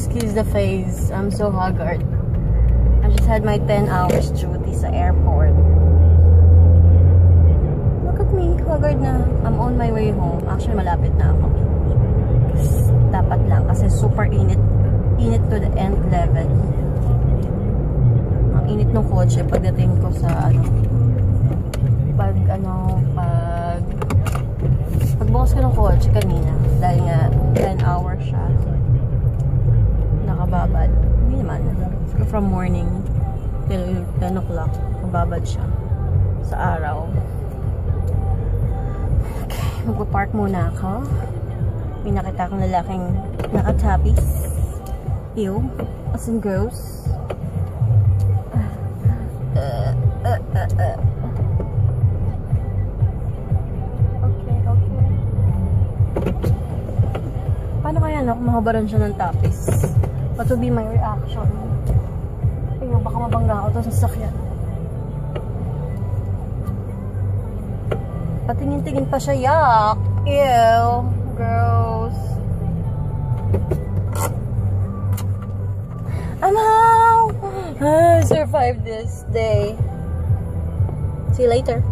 Excuse the face. I'm so haggard. I just had my 10 hours duty sa airport. Look at me. Haggard na. I'm on my way home. Actually, malapit na ako. Dapat lang kasi super init. Init to the end level. Ang init ng kotse pagdating ko sa pagbukas ko ng kotse kanina dahil nga 10 hours siya nakababad. Hindi naman. From morning till 10 o'clock mababad siya sa araw. Okay, magpa-park muna ako. May nakita akong lalaking nakatapis. Ew, as in gross. Paano kaya kung mahabaran siya ng tapis? What would be my reaction? Ayun, baka mabangga ako to sa sasakyan. Patingin-tingin pa siya. Yuck! Ew! Gross! I'm home! I survived this day. See you later.